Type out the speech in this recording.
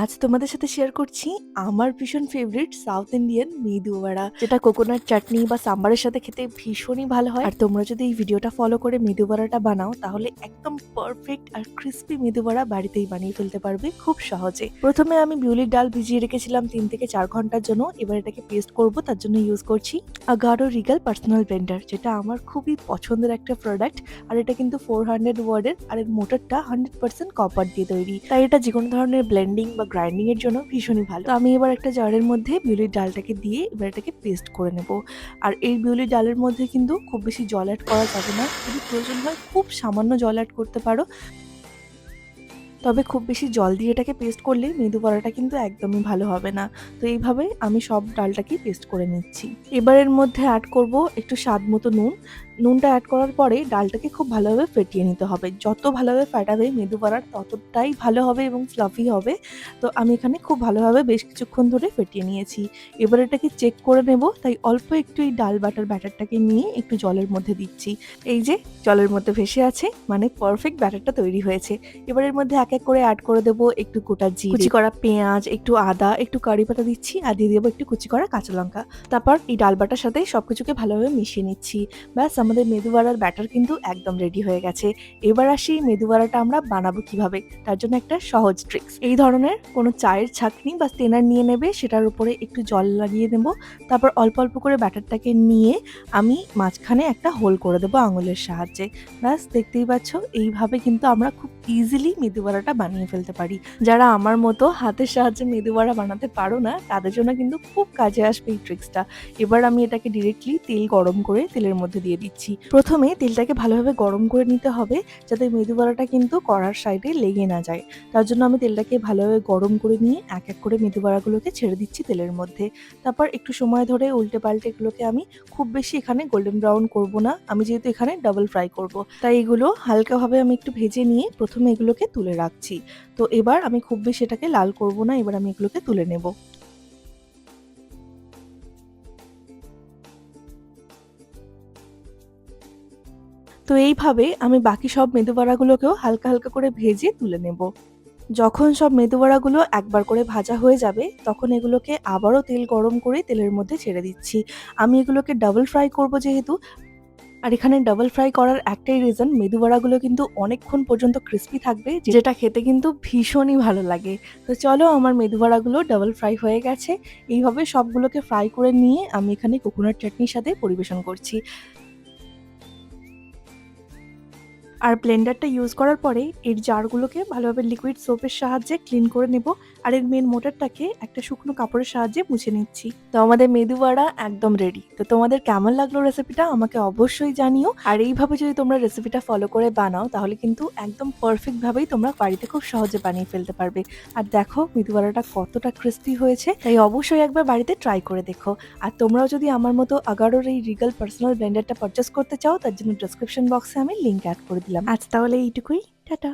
আজ তোমাদের সাথে শেয়ার করছি আমার ভীষণ ফেভারিট সাউথ ইন্ডিয়ান মেদু বড়া, যেটা কোকোনাট চাটনি বা সাম্বারের সাথে খেতে ভীষণই ভালো হয়। আর তোমরা যদি এই ভিডিওটা ফলো করে মেদু বড়াটা বানাও তাহলে একদম পারফেক্ট আর ক্রিস্পি মেদু বড়া বাড়িতেই বানিয়ে ফেলতে পারবে খুব সহজে। প্রথমে আমি বিউলির ডাল ভিজিয়ে রেখেছিলাম 3 থেকে 4 ঘন্টার জন্য। এবার এটাকে পেস্ট করব, তার জন্য ইউজ করছি আগারো রিগাল পার্সোনাল ব্লেন্ডার, যেটা আমার খুবই পছন্দের একটা প্রোডাক্ট। আর এটা কিন্তু 400 ওয়ার্ডের, আর এর মোটরটা 100% কপার দিয়ে তৈরি, তাই এটা যে কোনো ধরনের ব্লেন্ডিং বা গ্রাইন্ডিং এর জন্য ভীষণই ভালো। তো আমি এবার একটা জারের মধ্যে বিউলির ডালটাকে দিয়ে এবার এটাকে পেস্ট করে নেব। আর এই বিউলির ডালের মধ্যে কিন্তু খুব বেশি জল অ্যাড করা যাবে না, যদি প্রয়োজন হয় খুব সামান্য জল অ্যাড করতে পারো। তবে খুব বেশি জল দিয়ে এটাকে পেস্ট করলে মেদু বড়াটা কিন্তু একদমই ভালো হবে না। তো এইভাবে আমি সব ডালটাকে পেস্ট করে নিচ্ছি। এবার এর মধ্যে অ্যাড করব একটু স্বাদ মতো নুন। নুনটা অ্যাড করার পরে ডালটাকে খুব ভালোভাবে ফেটিয়ে নিতে হবে। যত ভালোভাবে ফাটাবে মেদু বড়ার ততটাই ভালো হবে এবং ফ্লাফি হবে। তো আমি এখানে খুব ভালোভাবে বেশ কিছুক্ষণ ধরে ফেটিয়ে নিয়েছি। এবার এটাকে চেক করে নেব, তাই অল্প একটু এই ডাল বাটার ব্যাটারটাকে নিয়ে একটু জলের মধ্যে দিচ্ছি। এই যে জলের মধ্যে ভেসে আছে, মানে পারফেক্ট ব্যাটারটা তৈরি হয়েছে। এবার এর মধ্যে এক এক করে অ্যাড করে দেবো একটু গোটা জিরে, কুচি করা পেঁয়াজ, একটু আদা, একটু কারি পাতা দিচ্ছি, আর দিয়ে দেবো একটু কুচি করা কাঁচা লঙ্কা। তারপর এই ডাল বাটার সাথে সবকিছুকে ভালোভাবে মিশিয়ে নিচ্ছি। ব্যাস, আমাদের মেদু বড়ার ব্যাটার কিন্তু একদম রেডি হয়ে গেছে। এবার আসি মেদু বড়াটা আমরা বানাবো কিভাবে, তার জন্য একটা সহজ ট্রিক্স। এই ধরনের কোনো চায়ের ছাঁকনি বা স্টেনার নিয়ে নেবে, সেটার উপরে একটু জল লাগিয়ে নেব। তারপর অল্প অল্প করে ব্যাটারটাকে নিয়ে আমি মাঝখানে একটা হোল করে দেবো আঙুলের সাহায্যে। ব্যাস, দেখতেই পাচ্ছ এইভাবে কিন্তু আমরা খুব ইজিলি মেদু বড়াটা বানিয়ে ফেলতে পারি। যারা আমার মতো হাতের সাহায্যে মেদু বড়া বানাতে পারো না, তাদের জন্য কিন্তু খুব কাজে আসবে এই ট্রিক্সটা। এবার আমি এটাকে ডিরেক্টলি তেল গরম করে তেলের মধ্যে দিয়ে দিচ্ছি। প্রথমে তেলটাকে ভালোভাবে গরম করে নিতে হবে, যাতে মেদু বড়াটা কিন্তু কড়ার সাইডে লেগে না যায়। তার জন্য আমি তেলটাকে ভালোভাবে গরম করে নিয়ে এক এক করে মেদু বড়াগুলোকে ছেড়ে দিচ্ছি তেলের মধ্যে। তারপর একটু সময় ধরে উল্টে পাল্টে এগুলোকে আমি খুব বেশি এখানে গোল্ডেন ব্রাউন করব না, আমি যেহেতু এখানে ডাবল ফ্রাই করব, তাই এগুলো হালকাভাবে আমি একটু ভেজে নিয়ে প্রথমে এগুলোকে তুলে রাখছি। তো এবার আমি খুব বেশি এটাকে লাল করব না, এবার আমি এগুলোকে তুলে নেব। তো এইভাবে আমি বাকি সব মেদু বড়াগুলোকেও হালকা হালকা করে ভেজে তুলে নেব। যখন সব মেদু বড়াগুলো একবার করে ভাজা হয়ে যাবে, তখন এগুলোকে আবারও তেল গরম করে তেলের মধ্যে ছেড়ে দিচ্ছি। আমি এগুলোকে ডাবল ফ্রাই করব যেহেতু। আর এখানে ডাবল ফ্রাই করার একটাই রিজন, মেদু বড়াগুলো কিন্তু অনেকক্ষণ পর্যন্ত ক্রিস্পি থাকবে, যেটা খেতে কিন্তু ভীষণই ভালো লাগে। তো চলো, আমার মেদু বড়াগুলো ডাবল ফ্রাই হয়ে গেছে। এইভাবে সবগুলোকে ফ্রাই করে নিয়ে আমি এখানে কোকোনাট চাটনির সাথে পরিবেশন করছি। আর ব্লেন্ডারটা ইউজ করার পরে এর জারগুলোকে ভালোভাবে লিকুইড সোপের সাহায্যে ক্লিন করে নেব। আর এর মেন মোটরটাকে একটা শুকনো কাপড়ের সাহায্যে মুছে নিচ্ছি। তো আমাদের মেদু বড়া একদম রেডি। তো তোমাদের কেমন লাগলো রেসিপিটা আমাকে অবশ্যই জানিও। আর এইভাবে যদি তোমরা রেসিপিটা ফলো করে বানাও তাহলে কিন্তু একদম পারফেক্ট ভাবেই তোমরা বাড়িতে খুব সহজে বানিয়ে ফেলতে পারবে। আর দেখো মেদু বড়াটা কতটা ক্রিস্পি হয়েছে, তাই অবশ্যই একবার বাড়িতে ট্রাই করে দেখো। আর তোমরাও যদি আমার মতো আগারোর এই রিগাল পার্সোনাল ব্লেন্ডারটা পারচেস করতে চাও, তার জন্য ডেসক্রিপশন বক্সে আমি লিংক অ্যাড করে দিলাম। আজ তাহলে এইটুকুই, টাটা।